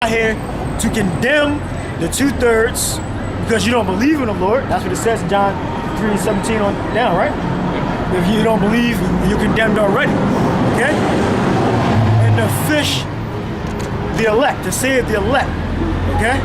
here to condemn the 2/3 because you don't believe in the Lord. That's what it says in John 3:17 on down, right? If you don't believe, you're condemned already. Okay? And the fish, the elect, to save the elect. Okay?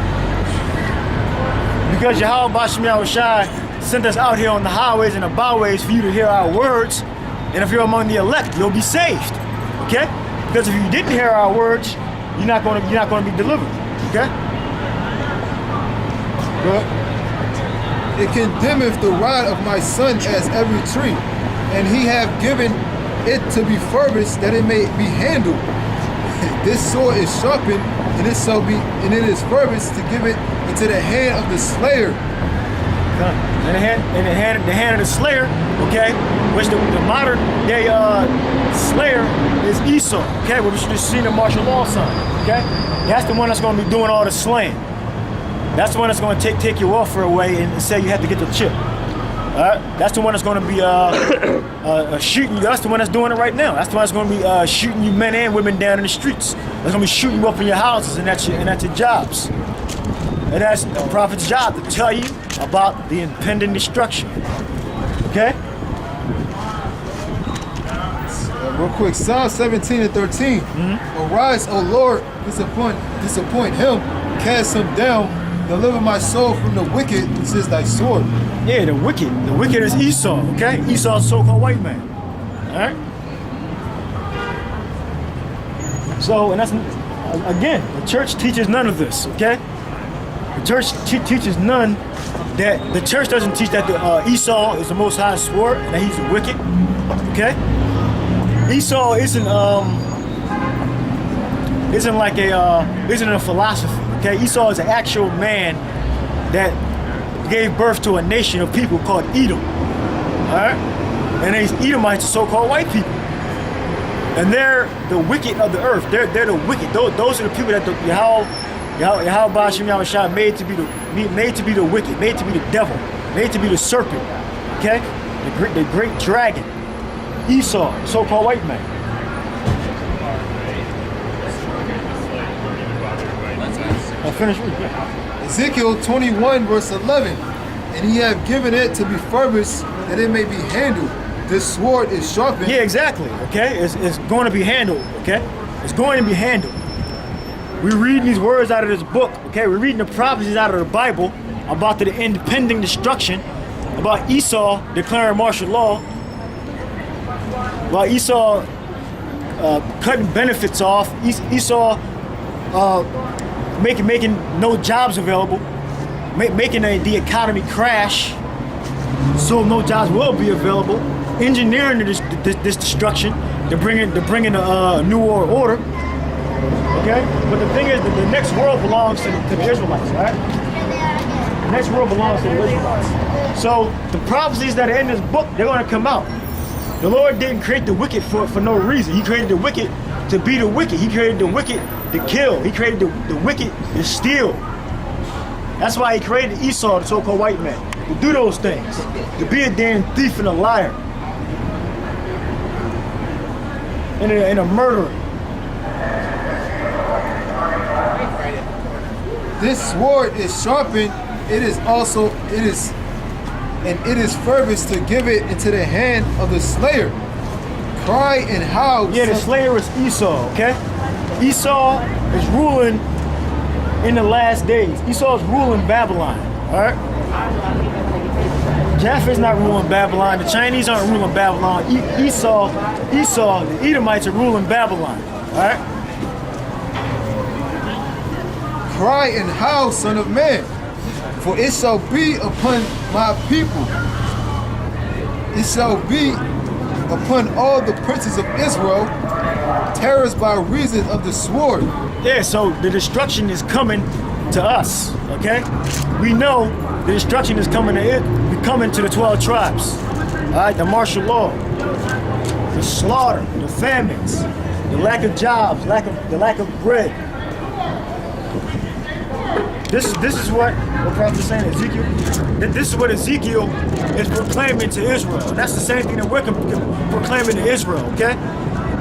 Because Yahweh Bashem Yahushai sent us out here on the highways and the byways for you to hear our words. And if you're among the elect, you'll be saved. Okay? Because if you didn't hear our words, you're not going to be delivered. Okay? But it condemneth the rod of my son as every tree, and he have given it to be furbished that it may be handled. This sword is sharpened, and it is furbished to give it into the hand of the slayer. In the hand of the slayer, okay, which the modern day slayer is Esau, okay, which you just seen the martial law sign, okay? That's the one that's going to be doing all the slaying. That's the one that's going to take your welfare away and say you have to get the chip. That's the one that's going to be shooting you. That's the one that's doing it right now. That's the one that's going to be shooting you men and women down in the streets. That's going to be shooting you up in your houses and at your jobs. And that's the prophet's job to tell you about the impending destruction. Okay? Real quick, Psalm 17 and 13. Arise, O Lord, disappoint him, cast him down, deliver my soul from the wicked, this is thy sword. Yeah, the wicked. The wicked is Esau, okay? Esau's so-called white man. Alright? So, and that's, again, the church teaches none of this, okay? The church teaches none that the church doesn't teach that Esau is the Most High sword and that he's wicked. Okay, Esau isn't a philosophy. Okay, Esau is an actual man that gave birth to a nation of people called Edom. All right, and these Edomites are so-called white people, and they're the wicked of the earth. They're the wicked. Those are the people that Yahweh Bashem Yahushai made to be the wicked, made to be the devil, made to be the serpent, okay? The great dragon, Esau, so-called white man. I'll finish reading. Ezekiel 21 verse 11, and he have given it to be furbished that it may be handled. This sword is sharpened. Yeah, exactly, okay? It's going to be handled, okay? It's going to be handled. We're reading these words out of this book, okay? We're reading the prophecies out of the Bible about the impending destruction, about Esau declaring martial law, about Esau cutting benefits off, Esau making no jobs available, making the economy crash, so no jobs will be available, engineering this destruction to bring in a new world order. Okay? But the thing is that the next world belongs to the Israelites, right? The next world belongs to the Israelites. So the prophecies that are in this book, they're going to come out. The Lord didn't create the wicked for no reason. He created the wicked to be the wicked. He created the wicked to kill. He created the wicked to steal. That's why he created Esau, the so-called white man, to do those things, to be a damn thief and a liar, and a murderer. This sword is sharpened, it is furbished to give it into the hand of the slayer. Cry and howl. Yeah, the slayer is Esau, okay? Esau is ruling in the last days. Esau is ruling Babylon, all right? Japheth's not ruling Babylon. The Chinese aren't ruling Babylon. Esau, the Edomites are ruling Babylon, all right? Cry and howl, son of man, for it shall be upon my people. It shall be upon all the princes of Israel, terrors by reason of the sword. Yeah, so the destruction is coming to us, okay? We know the destruction is coming to the 12 tribes, all right? The martial law, the slaughter, the famines, the lack of jobs, the lack of bread. This is what the prophet is saying, Ezekiel. This is what Ezekiel is proclaiming to Israel. And that's the same thing that we're proclaiming to Israel, okay?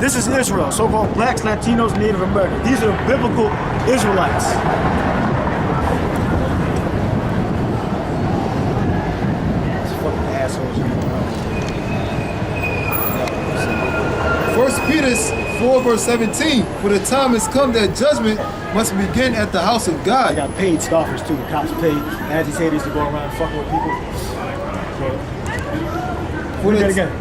This is Israel, so-called blacks, Latinos, Native Americans. These are the biblical Israelites. These fucking assholes. 1 Peter 4 verse 17. For the time has come that judgment must begin at the house of I God. got paid scoffers too. The cops paid agitators to go around fucking with people. For Read that the, again.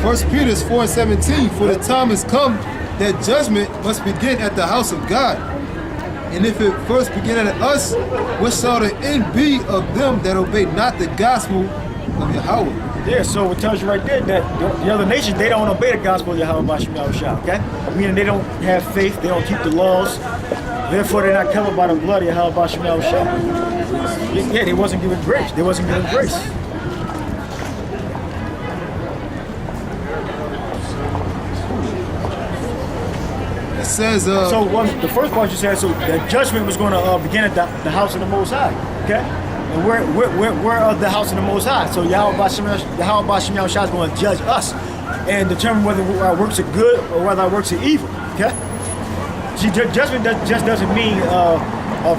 1 Peter 4 and 17. For the time has come that judgment must begin at the house of God. And if it first begin at us, what shall the end be of them that obey not the gospel of Yahweh? Yeah, so it tells you right there that the other nations, they don't obey the gospel of Yahweh Bashim Yahushua, okay? Meaning they don't have faith, they don't keep the laws, therefore they're not covered by the blood of Yahweh Bashim Yahushua. Yeah, they wasn't given grace. They wasn't given grace. It says, So the first part you said, so the judgment was going to begin at the house of the Most High, okay? And we're of the house of the Most High. So Yahweh Bashim Yahushua is going to judge us and determine whether our works are good or whether our works are evil, okay? See, judgment just doesn't mean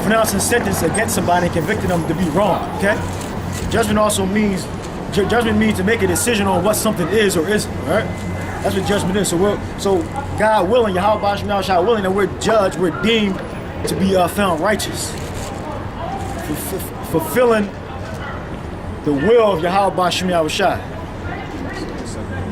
pronouncing sentence against somebody and convicting them to be wrong, okay? Judgment also means, judgment means to make a decision on what something is or isn't, right? That's what judgment is. So God willing, Yahweh Bashim Yahushua willing, that we're judged, we're deemed to be found righteous. Fulfilling the will of Yahweh Bashim Yahushua.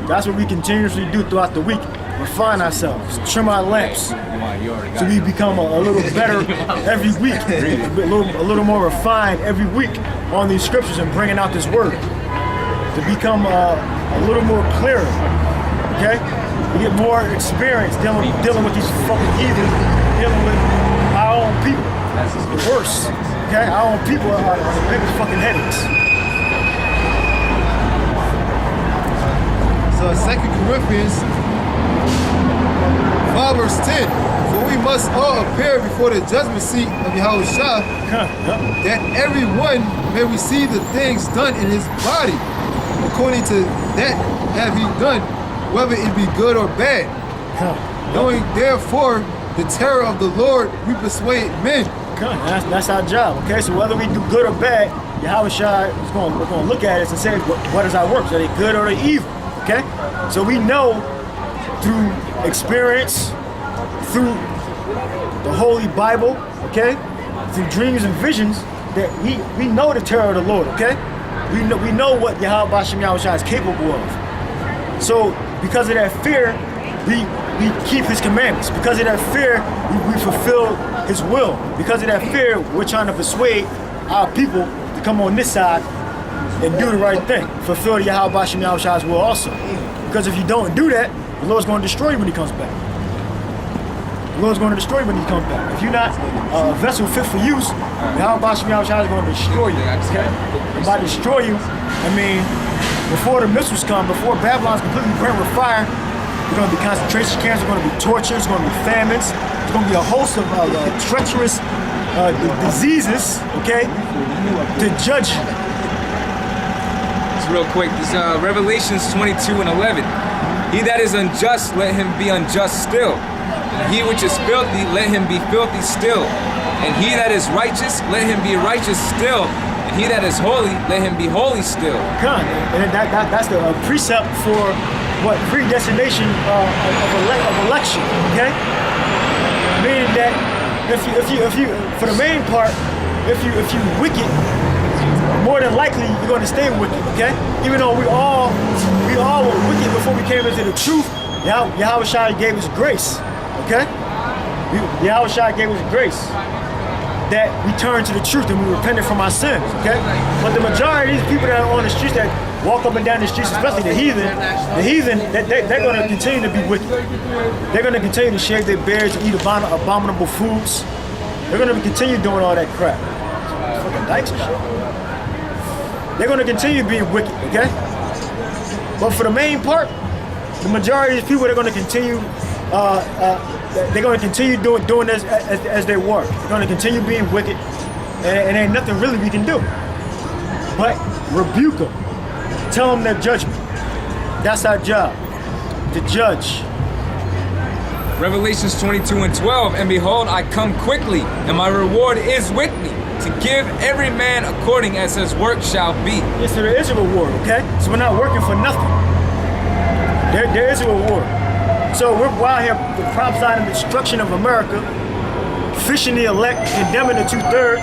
That's what we continuously do throughout the week. Refine ourselves, trim our lamps, so we become a little better every week, a little more refined every week on these scriptures and bringing out this word to become a little more clearer. Okay, we get more experience dealing with these fucking heathen, dealing with our own people. The worst. Okay, our own people are the biggest fucking headaches. so 2 Corinthians 5 verse 10. For we must all appear before the judgment seat of Yahushua, that everyone may receive the things done in his body, according to that have he done, whether it be good or bad. Knowing therefore the terror of the Lord, we persuade men. That's our job. Okay, so whether we do good or bad, Yahushua is going to look at us and say, what is our works? Are they good or are they evil? Okay, so we know through experience, through the Holy Bible, okay, through dreams and visions, that we know the terror of the Lord. Okay, we know what Yahweh Bashim Yahushua is capable of. So because of that fear, we keep his commandments. Because of that fear, we fulfill his will. Because of that fear, we're trying to persuade our people to come on this side and do the right thing. Fulfill the Yahweh Bashim Yahushua's will also. Because if you don't do that, the Lord's going to destroy you when he comes back. The Lord's going to destroy you when he comes back. If you're not a vessel fit for use, Yahweh Bashim Yahushua is going to destroy you. Okay? And by destroy you, I mean, before the missiles come, before Babylon's completely burnt with fire, there's going to be concentration camps, there's going to be torture, there's going to be famines, there's going to be a host of treacherous diseases, okay, to judge you. Just real quick, this Revelations 22 and 11. He that is unjust, let him be unjust still. And he which is filthy, let him be filthy still. And he that is righteous, let him be righteous still. And he that is holy, let him be holy still. And that's the precept for what predestination of election. Okay, meaning that if you for the main part, if you wicked, more than likely you're going to stay wicked. Okay, even though we all were wicked before we came into the truth, Yahushua gave us grace. Okay, Yahushua gave us grace that we turned to the truth and we repented from our sins. Okay, but the majority of these people that are on the streets that walk up and down the streets, especially the heathen, they're going to continue to be wicked. They're going to continue to shave their beards and eat abominable foods. They're going to continue doing all that crap. Fucking dykes and shit. They're going to continue being wicked, okay? But for the main part, the majority of these people, they're going to continue. They're going to continue doing this as they were. They're going to continue being wicked, and ain't nothing really we can do. But rebuke them. Tell them their judgment. That's our job, to judge. Revelations 22:12, and behold, I come quickly, and my reward is with me, to give every man according as his work shall be. Yes, so there is a reward, okay? So we're not working for nothing. There is a reward. So we're out here prophesying the destruction of America, fishing the elect, condemning the 2/3,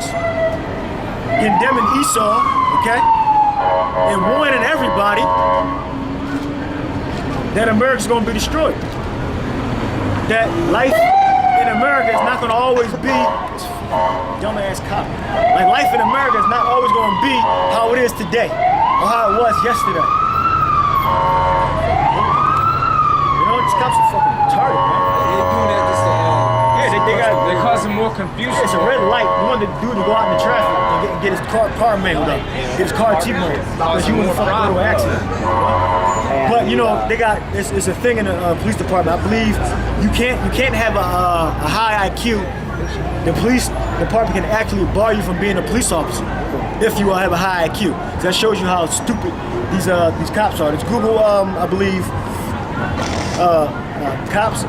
condemning Esau, okay? And warning everybody that America's gonna be destroyed. That life in America is not gonna always be dumbass cop. Like life in America is not always gonna be how it is today or how it was yesterday. You know, these cops are fucking retarded, man. They're doing that just to, they're causing more confusion. It's a red light. You want the dude to go out in the traffic and get his car mangled up, get his car T-boned because you want to fucking go to an accident. But you know, they got it's a thing in the police department. I believe you can't have a high IQ. The police department can actually bar you from being a police officer if you have a high IQ. So that shows you how stupid these cops are. It's Google, I believe, cops,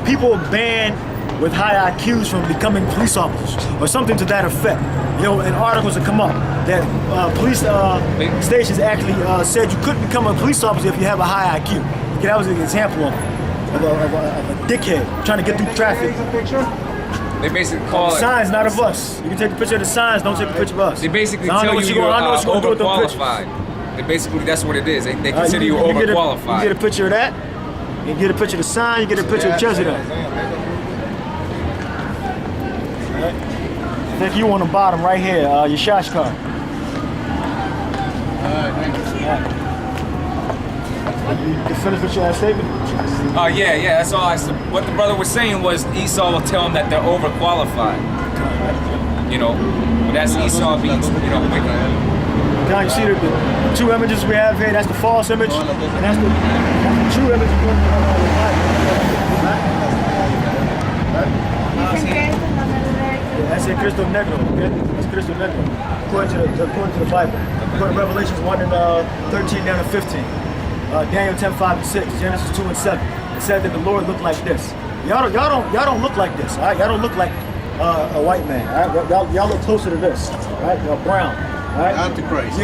people banned with high IQs from becoming police officers or something to that effect. You know, in articles that come up that police stations actually said you couldn't become a police officer if you have a high IQ. Okay, that was an example of a dickhead trying to get through traffic. They basically call The it signs, not of us. You can take a picture of the signs, don't take a picture of us. They basically I don't know tell what you you you're gonna- I know what you gonna do with them pictures. overqualified. They basically, that's what it is. They consider you get a- overqualified. You get a picture of that. You get a picture of the sign. You get a picture of Jersey. I think you on the bottom right here. Your Shash card. You finished with your statement? Yeah, that's all. What the brother was saying was Esau will tell him that they're overqualified. You know, but that's Esau being, you know, wicked. Now you see the two images we have here. That's the false image, and that's the true image. That's it, Cristo Negro. Okay, that's Cristo Negro. According to the Bible, according to Revelations 1 and 13 down to 15. Daniel 10:5 and 6, Genesis 2 and 7. It said that the Lord looked like this. Y'all don't look like this. All right, y'all don't look like a white man. All right, y'all look closer to this. All right, y'all brown. All right, Antichrist.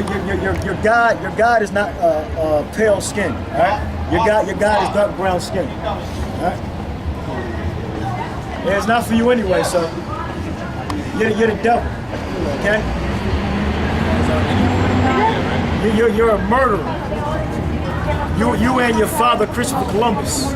Your God is not pale skin. All right, your God is dark brown skin. All right, yeah, it's not for you anyway. So you're the devil. Okay, you're a murderer. You and your father, Christopher Columbus.